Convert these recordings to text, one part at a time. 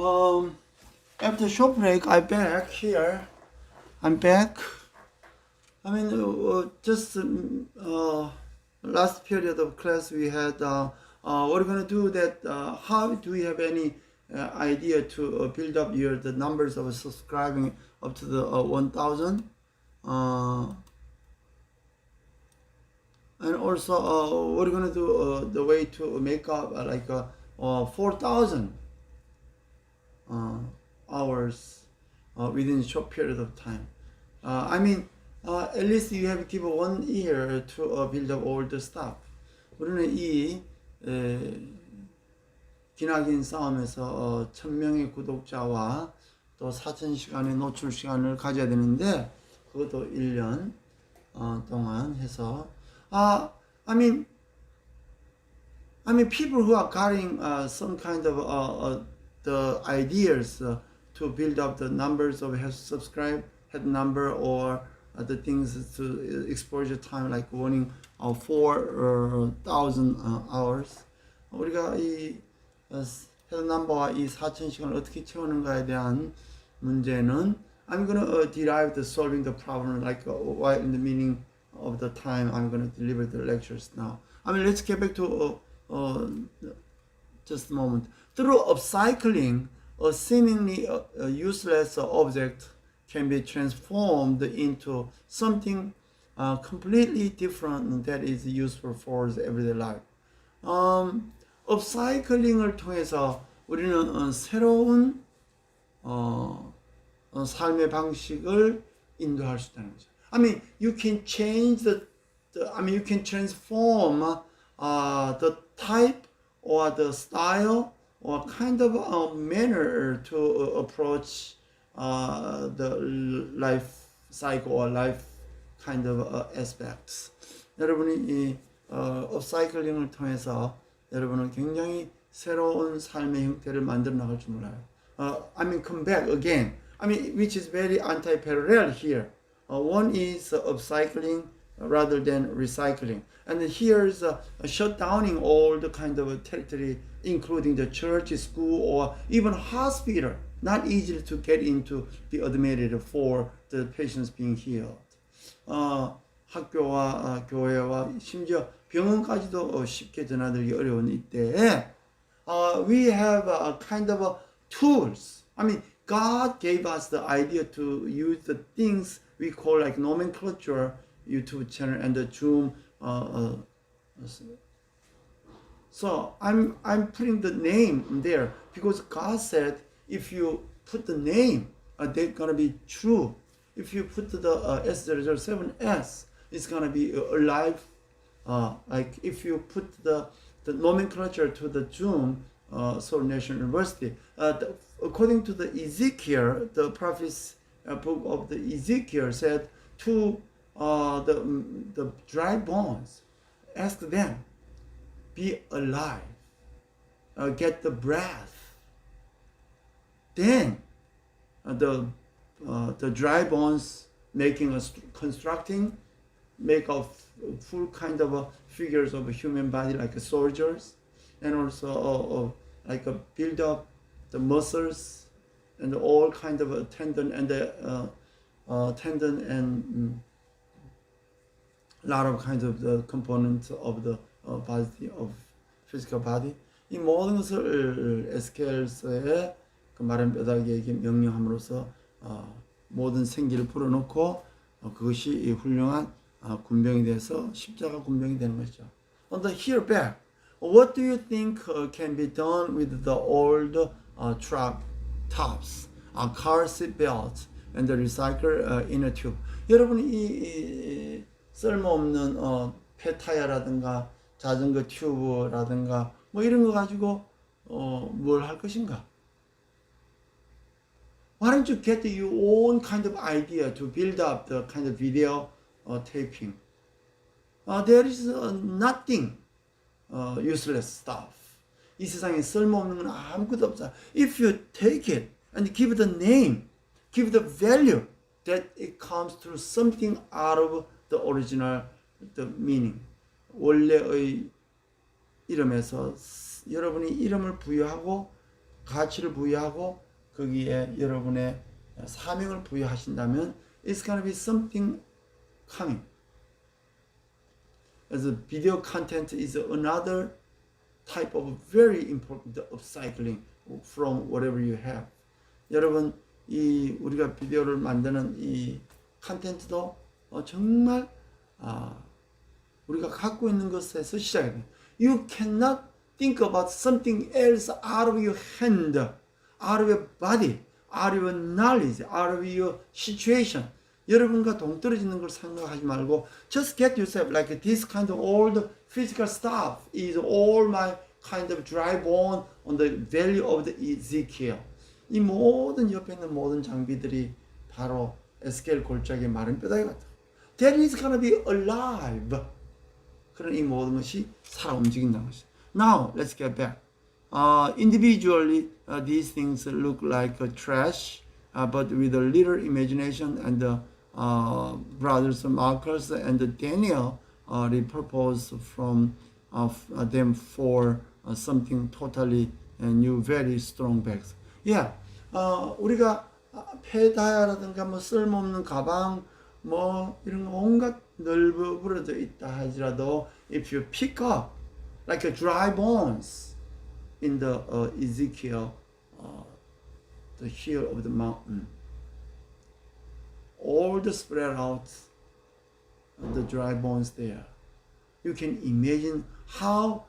Um, After short break, I'm back here. I'm back. Just last period of class we had. We're gonna do that. How do you have any idea to build up the numbers of subscribing up to the 1,000? Uh, and also, we're gonna do the way to make up 4,000 uh, hours within a short period of time. At least you have given 1 year to build up all the stuff. 우리는 이 기나긴 싸움에서 1,000명의 구독자와 또 4,000시간의 노출 시간을 가져야 되는데 그것도 1년 동안 해서 people who are carrying some kind of the ideas to build up the numbers of subscribe head number or the things to exposure time like warning 4,000 hours. 우리가 이 head number와 이 4,000시간을 어떻게 채우는가에 대한 문제는 I'm gonna derive the solving the problem like why in the meaning of the time I'm gonna deliver the lectures now. Let's get back to just a moment. Through upcycling, a seemingly useless object can be transformed into something completely different that is useful for everyday life. upcycling을 통해서 우리는 새로운 삶의 방식을 인도할 수 있다는 거죠. You can change you can transform the type or the style or kind of manner to approach the life cycle or life kind of aspects. 여러분이 이 업사이클링을 통해서 여러분은 굉장히 새로운 삶의 형태를 만들어 나갈 줄 몰라요. Come back again. Which is very anti-parallel here. One is upcycling rather than recycling. And here is shutdowning all the kind of territory, including the church, school, or even hospital. Not easy to get into, be admitted for the patients being healed. 학교와 교회와 심지어 병원까지도 쉽게 전화들이 어려운 이때에 we have a kind of tools. God gave us the idea to use the things we call like nomenclature, YouTube channel and the Zoom. So I'm putting the name there because God said if you put the name, they're gonna be true. If you put the S007S, it's gonna be alive. Like if you put the nomenclature to the Zoom, Seoul National University, according to the Ezekiel, the prophet's book of the Ezekiel said to the dry bones, ask them, be alive, get the breath. Then the dry bones constructing, make a full kind of figures of a human body like soldiers, and also like a build up the muscles and all kind of a tendon and tendon and lot of kinds of the components of the body of physical body. 이 모든 것을 에스겔서의 그 마른 뼈다귀에게 명령함으로써 모든 생기를 풀어놓고 그것이 이 훌륭한 군병이 돼서 십자가 군병이 되는 것이죠. On the here back, what do you think can be done with the old truck tops, car seat belts, and the recycled inner tube? 여러분이 이 쓸모없는 폐타이어라든가 자전거 튜브라든가 뭐 이런 거 가지고 뭘 할 것인가? Why don't you get your own kind of idea to build up the kind of video taping? There is nothing useless stuff. 이 세상에 쓸모없는 건 아무것도 없어. If you take it and give it a name, give it a value, that it comes through something out of the original, the meaning. 원래의 이름에서 여러분이 이름을 부여하고 가치를 부여하고 거기에 여러분의 사명을 부여하신다면 it's gonna be something coming. As a video content is another type of very important upcycling from whatever you have. 여러분 이 우리가 비디오를 만드는 이 컨텐츠도 정말 우리가 갖고 있는 것에서 시작해요. You cannot think about something else out of your hand, out of your body, out of your knowledge, out of your situation. 여러분과 동떨어지는 걸 생각하지 말고 just get yourself like this kind of old physical stuff is all my kind of dry bone on the valley of the Ezekiel. 이 모든 옆에 있는 모든 장비들이 바로 에스겔 골짜기의 마른 뼈다귀 같다. That is gonna be alive. 그런 이 모든 것이 살아 움직인다는 것이다. Now let's get back. Individually, these things look like trash, but with a little imagination and brothers Marcus and Daniel repurposed from them for something totally new, very strong bags. Yeah, 우리가 페다야라든가 뭐 쓸모없는 가방 뭐 이런 거 온갖 널브러져 있다 하지라도 if you pick up like a dry bones in the Ezekiel, the hill of the mountain, all the spread out the dry bones there. You can imagine how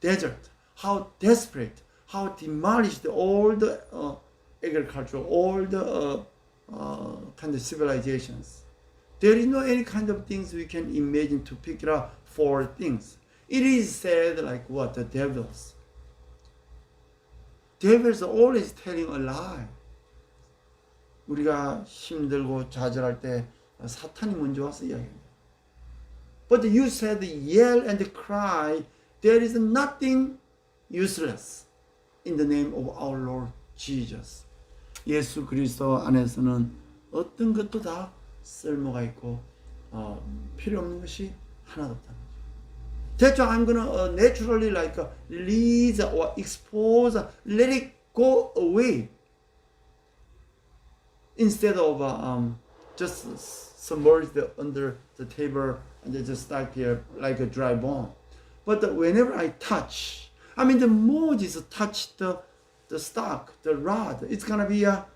desert, how desperate, how demolished all the agriculture, all the kind of civilizations. There is no any kind of things we can imagine to pick it up for things. It is said like what? The devils. Devils are always telling a lie. 우리가 힘들고 좌절할 때 사탄이 먼저 와서 이야기합니다. But you said yell and cry. There is nothing useless in the name of our Lord Jesus. 예수 그리스도 안에서는 어떤 것도 다 쓸모가 있고 필요 없는 것이 하나도 없다. That's why I'm gonna naturally like release or expose, let it go away. Instead of just submerged under the table and they just stuck here like a dry bone. But whenever I touch, I mean the more Jesus touch the stock, the rod, it's gonna be a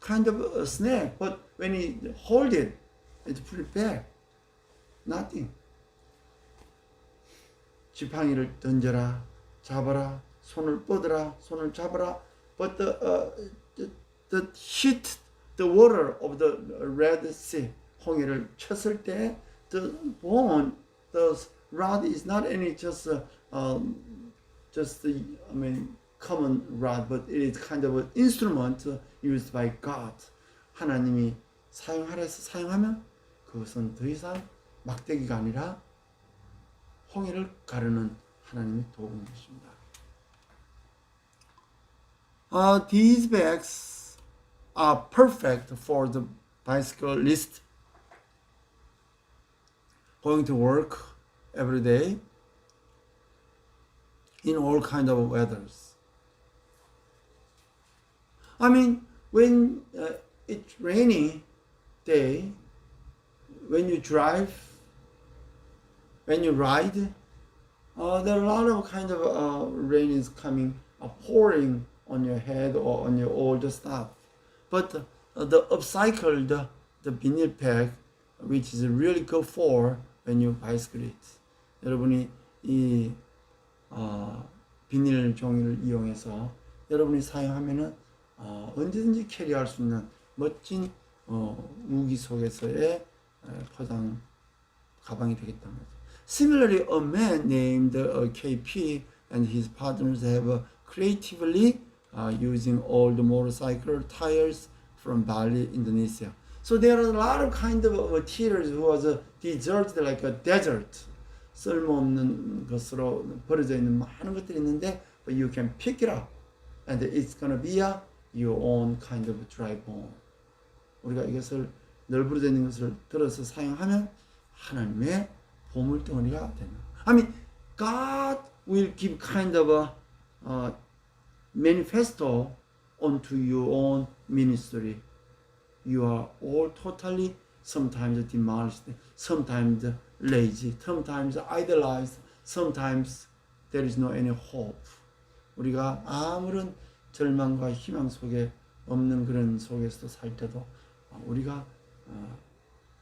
kind of a snake. But when he hold it, it's put it back. Nothing. 지팡이를 던져라, 잡아라, 손을 뻗어라, 손을 잡아라. But the heat, the water of the Red Sea, 홍해를 쳤을 때, the bone, the rod is not any just common rod, but it is kind of an instrument used by God. 하나님이 사용하라 해서 사용하면 그것은 더 이상 막대기가 아니라 홍해를 가르는 하나님의 도구인 것입니다. These bags are perfect for the bicyclist going to work every day in all kind of weathers. I mean, when it's rainy day, when you drive, when you ride, there are a lot of kind of rain is coming, pouring on your head or on your old stuff. But the upcycled, the vinyl pack, which is really good for when you bicycle it. 여러분이 이 비닐 종이를 이용해서 여러분이 사용하면은 언제든지 캐리할 수 있는 멋진 무기 속에서의 포장 가방이 되겠다는 거죠. Similarly, a man named KP and his partners have creatively using old motorcycle tires from Bali, Indonesia. So there are a lot of kind of materials who was deserted like a desert. 쓸모없는 것으로 버려져 있는 많은 것들이 있는데, but you can pick it up, and it's gonna be your own kind of dry bone. 우리가 이것을 널브러져 있는 것을 들어서 사용하면 하나님의 보물덩어리가 되는. I mean, God will give kind of a manifesto onto your own ministry. You are all totally sometimes demolished, sometimes lazy, sometimes idolized, sometimes there is no any hope. 우리가 아무런 절망과 희망 속에 없는 그런 속에서 살 때도 우리가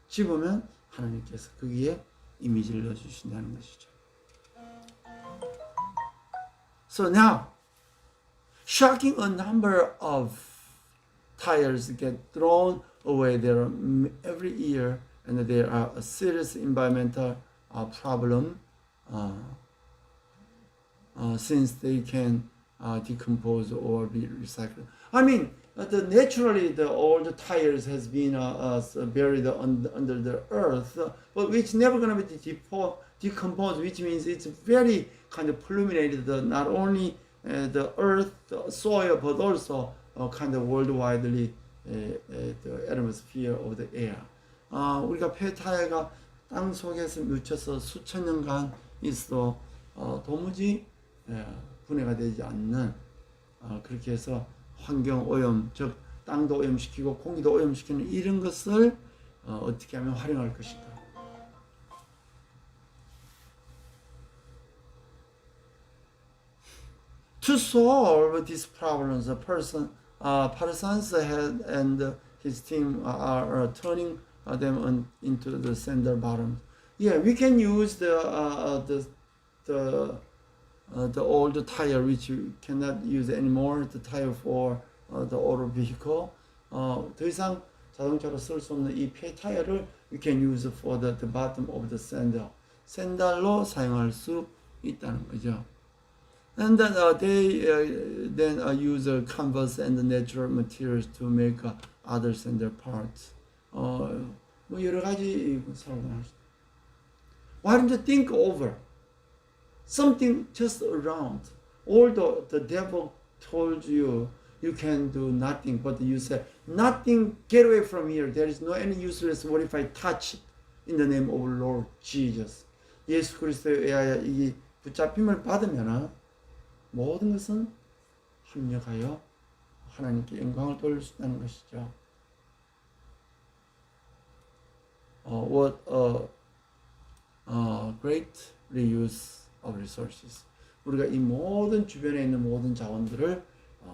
집으면 하나님께서 거기에 이미지를 넣어주신다는 것이죠. So now, shocking a number of tires get thrown away there every year, and there are a serious environmental problem since they can decompose or be recycled. I mean, naturally the old tires has been buried under the earth, but which never going to be decomposed, which means it's very kind of polluted not only the earth, the soil, but also kind of worldwidely the atmosphere of the air. 우리가 폐타이어가 땅 속에서 묻혀서 수천 년간 있어 도무지 분해가 되지 않는 그렇게 해서 환경 오염, 즉 땅도 오염시키고 공기도 오염시키는 이런 것을 어떻게 하면 활용할 것인가. To solve these problems, Parsons and his team are turning them into the sand bottoms. Yeah, we can use the old tire which you cannot use anymore, the tire for the auto vehicle. 더 이상 자동차로 쓸 수 없는 이 폐 타이어를 we can use for the bottom of the sandal. 샌들로 사용할 수 있다는 거죠. And then they use canvas and natural materials to make other sandal parts. 뭐 여러 가지 사용을 하시죠. Why don't you think over something just around? Although the devil told you you can do nothing, but you said nothing, get away from here. There is no any useless. What if I touch it in the name of Lord Jesus? 예수 그리스도에 의하여 이 붙잡힘을 받으면은 모든 것은 합력하여 하나님께 영광을 돌릴 수 있다는 것이죠. What a great reuse of resources. 우리가 이 모든 주변에 있는 모든 자원들을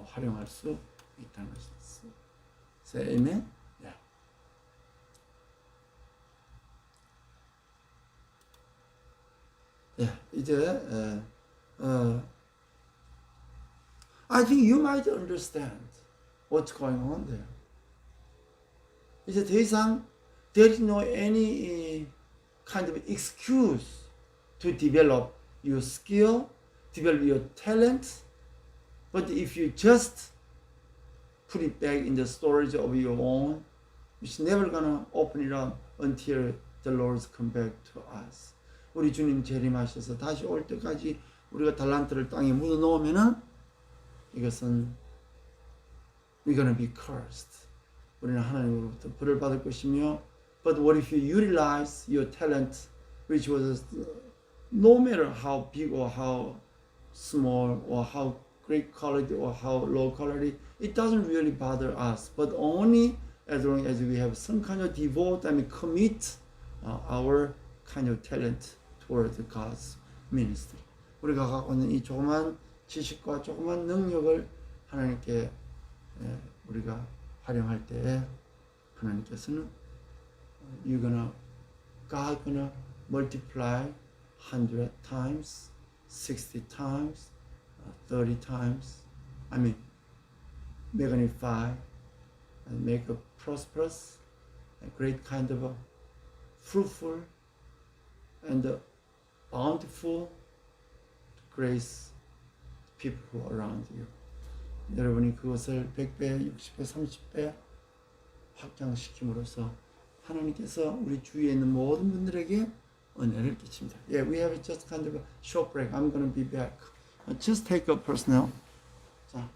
활용할 수 있다는 것이죠. Say amen? Yeah. 예, 이제 I think you might understand what's going on there. 이제 더 이상 there is no any kind of excuse to develop your skill, develop your talent. But if you just put it back in the storage of your own, it's never gonna open it up until the Lord's come back to us. 우리 주님 재림하셔서 다시 올 때까지 우리가 달란트를 땅에 묻어 놓으면은 이것은 we're gonna be cursed. 우리는 하나님으로부터 벌을 받을 것이며, but what if you utilize your talent, which was no matter how big or how small or how great quality or how low quality, it doesn't really bother us. But only as long as we have some kind of devote and commit our kind of talent towards God's ministry. 우리가 갖고 있는 이 조그만 지식과 조그만 능력을 하나님께 우리가 활용할 때 하나님께서는 God gonna multiply 100 times, 60 times, 30 times. I mean, magnify and make a prosperous, a great kind of a fruitful and bountiful grace people who are around you. 여러분이 그것을 100배, 60배, 30배 확장시킴으로써 하나님께서 우리 주위에 있는 모든 분들에게 은혜를 끼칩니다. Yeah, we have just kind of a short break. I'm going to be back. Just take a personnel. 자.